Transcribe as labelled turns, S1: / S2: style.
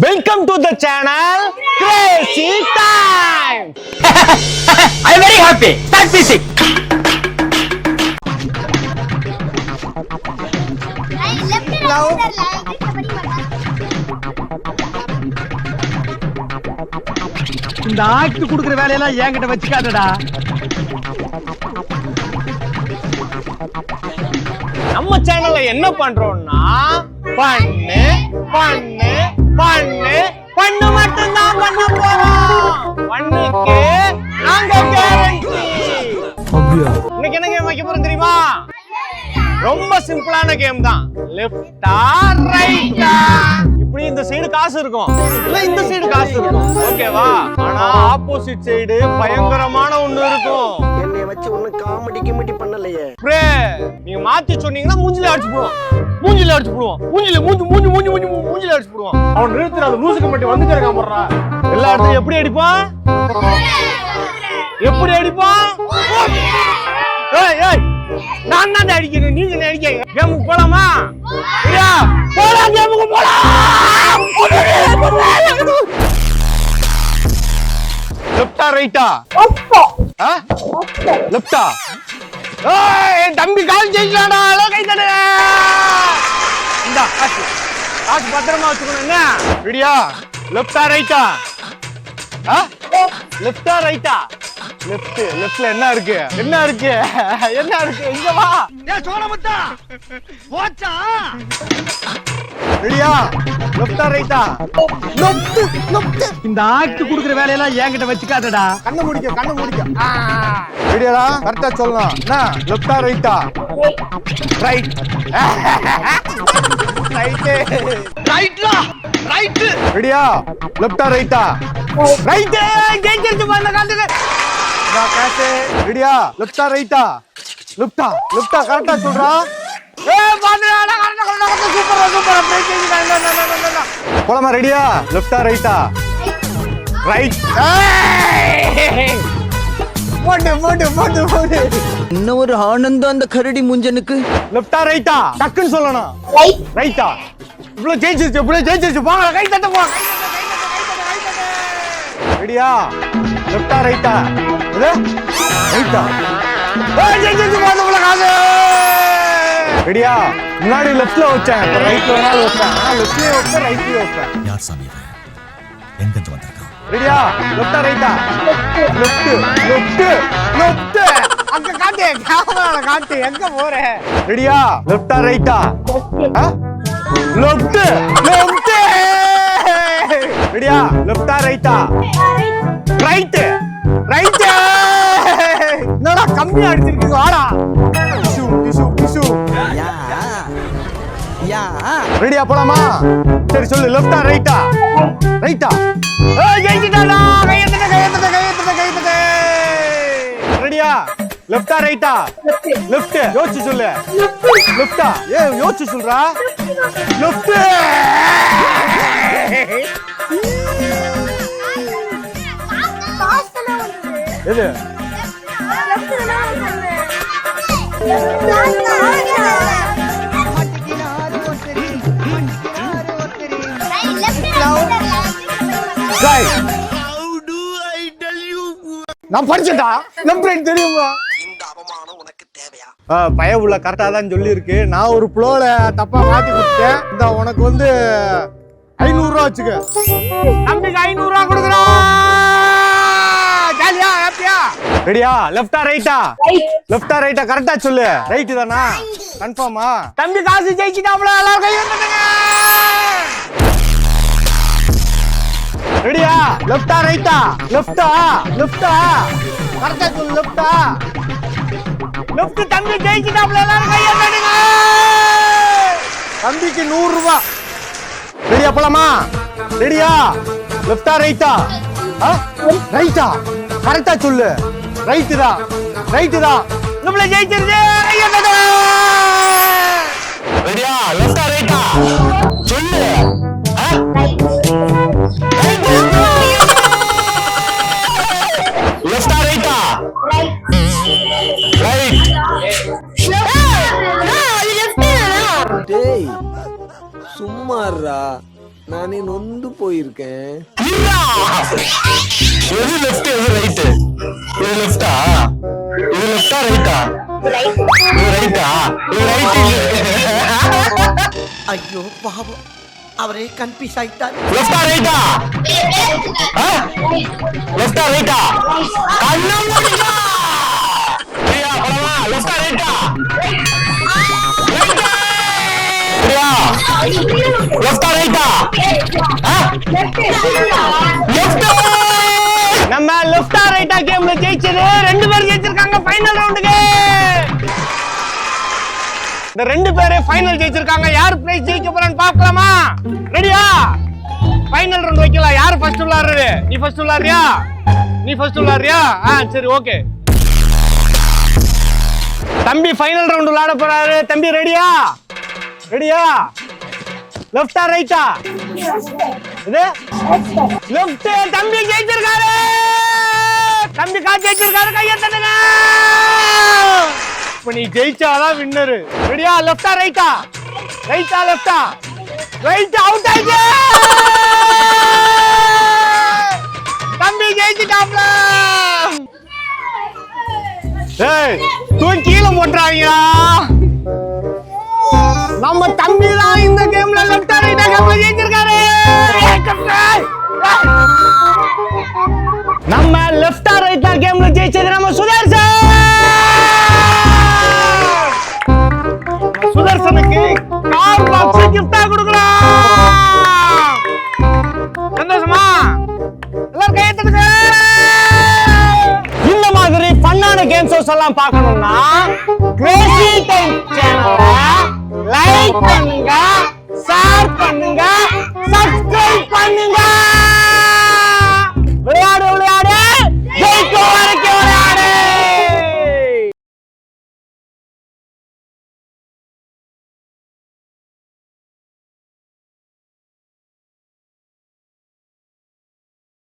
S1: Welcome to the channel Crazy Time.
S2: I am very happy. Start music.
S1: இந்த act குடுக்குற வேலையெல்லாம் என்கிட்ட வச்சுக்காதடா. நம்ம சேனல்ல என்ன பண்றோம்னா பண்ணு பண்ணு பண்ணு பண்ணு மட்டும் தான் பண்ண போறோம். பண்ணுக்கு நாங்க கேரண்டி. இன்னைக்கு என்ன கேம் வைக்க போறோம் தெரியுமா? ரொம்ப சிம்பிளான கேம் தான். லெஃப்டா ரைட்டா. இப்படி இந்த சைடு காசு இருக்கும், இல்ல இந்த சைடு காசு இருக்கும், ஓகேவா? ஆனா ஆப்போசிட் சைடு பயங்கரமான ஒண்ணு இருக்கும்.
S3: என்னைய வச்சு ஒண்ணு காமெடி பண்ணலையே.
S1: பிரே நீங்க மாத்தி சொன்னீங்கன்னா மூஞ்சில அடிச்சு போடுவோம். மூஞ்சில அடிச்சு போடுவோம். மூஞ்சில அடிச்சு போடுவோம். அவன் நிறுத்துற அந்த லூசுக்கு மட்டும் வந்துட்டே இருக்கான் போறா. எல்லா இடத்துலயும் எப்படி அடிப்பான்? எப்படி அடிப்பான்? ஏய் ஏய் நான் தான் அடிக்கணும், நீங்க அடிக்கீங்க. கேமுக்கு போலாமா? சரியா? போலாம், கேமுக்கு போலாம். லெஃப்டா ரைட்டா? லெஃப்டா. ஏய் தம்பி கால் ஜெயிக்கலாம்டா. கை தட்டு. இந்தா காசு. காசு பத்திரமா வச்சுக்கணும். என்ன ரெடியா? லெஃப்டா ரைட்டா? லெஃப்டா ரைட்டா? லெஃப்ட். லெஃப்ட்ல என்ன இருக்கு? என்ன இருக்கு? என்ன இருக்கு? இங்க வா. ஏய் சோளமுத்தா போச்சா? ரெடியா? லெஃப்டா ரைட்டா? லெஃப்ட். லெஃப்ட். இந்த ஆக்ட் குடுக்குற வேலையெல்லாம் என்கிட்ட வச்சுக்காதடா. கண்ணு முடிக்க. ரெடியாடா? கரெக்ட்டா சொல்லணும். என்ன லெஃப்டா ரைட்டா? ரைட். ரைட்லா. ரைட். ரெடியா? லெஃப்டா ரைட்டா? ரைட். கேஞ்சிருச்சு பாருங்க காட்டுங்க. காசு. ரெடியா? லெஃப்டா ரைட்டா? லெஃப்டா. லெஃப்டா கரெக்ட்டா சொல்றா. ஏய் பாத்துடா கரெக்ட்டா சூப்பர் பிரேக் செஞ்சுடா. போலாமா? ரெடியா? லெஃப்டா ரைட்டா? ரைட். போடு.
S3: இன்னும் ஒரு ஆனந்தம் அந்த கரடி முஞ்சனுக்கு.
S1: லெஃப்டா ரைட்டா? டக்குன்னு சொல்லணும். ரைட்டா. இவ்வளவு ஜெயிச்சிருச்சு. போங்க கை தட்ட போ. ரெடியா? லெஃப்டா ரைட்டா? இது ரைட்டா. ஏய் ஜெயிச்சிருச்சு போங்க காசு. ரெடியா? முன்னாடி லெஃப்ட்ல வச்சேன், இப்ப ரைட்ல வேணாலும் வைப்பேன். லெஃப்ட்லயே வைப்பேன், ரைட்லயே வைப்பேன்.
S4: யார் சாமி இவன்? எங்கிருந்து வந்திருக்கான்?
S1: ரெடியா? லெஃப்டா ரைட்டா? லெஃப்ட். அங்க காட்டு, கேமரால காட்டு. எங்க போற? ரெடியா? லெஃப்டா ரைட்டா? லெஃப்ட். ரெடியா? லெஃப்டா ரைட்டா? ரைட். என்னடா கம்மியா அடிச்சிருக்கீங்க? வாடா. டிஷு. ரெடியா? போலாமா? சரி சொல்லு. லெஃப்டா ரைட்டா? ரைட்டா. ஏய் ஜெயிச்சிட்டாடா. கை தட்டு. ரெடியா? லெஃப்டா ரைட்டா? லெஃப்ட். யோசிச்சு சொல்லு. லெஃப்டா. ஏய் யோசிச்சு சொல்றா. லெஃப்ட். எது? நான் படிச்சதா லெஃப்ட் தெரியுமா?
S3: இந்த அவமானம் உனக்கு தேவையா?
S1: பய உள்ள கரெக்டா தான் சொல்லி இருக்கு. நான் ஒரு ப்ளோல தப்பா மாத்தி கொடுத்தேன். இந்த உனக்கு வந்து 500 ரூபா வச்சுக்க. தம்பிக்கு 500 ரூபா கொடுக்குறோம். ஜாலியா ஹாப்பியா? ரெடியா? லெஃப்டா ரைட்டா? லெஃப்டா ரைட்டா கரெக்டா சொல்லு. ரைட் தானா? கன்ஃபார்மா? தம்பி காசு ஜெயிச்சிட்டாப்ல. எல்லாரும் கை தட்டுங்க. ரெடியா? லெஃப்டா ரைட்டா? லெஃப்டா கரெக்டா சொல்லு. லெஃப்ட். தம்பி ஜெயிச்சிட்டாப்ல. எல்லாரும் கை தட்டுங்க. தம்பிக்கு 100 ரூபாய். ரெடியா? போலாமா? ரெடியா? லெஃப்டா ரைட்டா? ரைட்டா கரெக்டா சொல்லு. ரைட் தான். நம்மள ஜெயிச்சிருச்சு. கைய தட்டு. ரெடியா? லெஃப்டா ரைட்டா? சொல்லு. லெஃப்டா ரைட்டா? ரைட்.
S3: டேய் சும்மாறா. நானே நொந்து போயிருக்கேன்.
S2: எது லெஃப்ட் எது ரைட்? இது லெஃப்டா? இது லெஃப்டா ரைட்டா? இது ரைட்டா? இது ரைட் இல்ல.
S3: ஐயோ பாவம், அவரே கன்ஃபியூஸ் ஆயிட்டார்.
S2: லெஃப்டா ரைட்டா? லெஃப்டா ரைட்டா? கண்ணம் மூடிடா. பிரியா பரவா லெஃப்டா ரைட்டா? பிரியா லெஃப்டா ரைட்டா? லெஃப்ட்.
S1: நம்ம லெஃப்டா ரைட்டா கேம்ல ஜெயிச்சது 2 பேர் ஜெயிச்சிருக்காங்க ஃபைனல் ரவுண்டுக்கு. இந்த 2 பேரே ஃபைனல் ஜெயிச்சிருக்காங்க. யார் பிரைஸ் ஜெயிக்க போறான்னு பார்க்கலாமா? ரெடியா? ஃபைனல் ரவுண்ட் வைக்கலாம். யார் ஃபர்ஸ்ட் விளையாடுறது? நீ ஃபர்ஸ்ட் விளையாடுறியா? நீ ஃபர்ஸ்ட் விளையாடுறியா? சரி ஓகே. தம்பி ஃபைனல் ரவுண்ட் விளையாட போறாரு. தம்பி ரெடியா? ரெடியா? லெஃப்டா ரைட்டா? இது லெஃப்ட். தம்பி ஜெயிச்சிருக்காரு. தம்பி ஜெயிச்சிருக்காரு. கையை தட்டுங்க. இப்ப நீ ஜெயிச்சாதான் வின்னர். ரெடியா? லெஃப்டா ரைட்டா? ரைட்டா லெஃப்டா? ரைட். அவுட் ஆயிடுச்சு. தம்பி ஜெயிச்சிட்டாப்ல. ஏய் தூக்கி கீழே போட்டுறாங்க. நம்ம தம்பி தான் இந்த கேம்ல லெஃப்ட் ரைட் கேம்ல ஜெயிச்சிருக்காரு. நம்ம லெஃப்ட் ரைட் கேம்ல ஜெயிச்சது நம்ம சுதர்சன். சுதர்சனுக்கு கார் பாக்ஸ் கிஃப்டா கொடுக்கலாம். சந்தோஷமா? எல்லாரும் கையை தட்டுங்க. இந்த மாதிரி ஃபன்னான கேம் ஷோஸ் எல்லாம் பார்க்கணும்னா கிரேசி டைம் சேனலை லைக் பண்ணுங்க, ஷேர் பண்ணுங்க, சப்ஸ்கிரைப் பண்ணுங்க.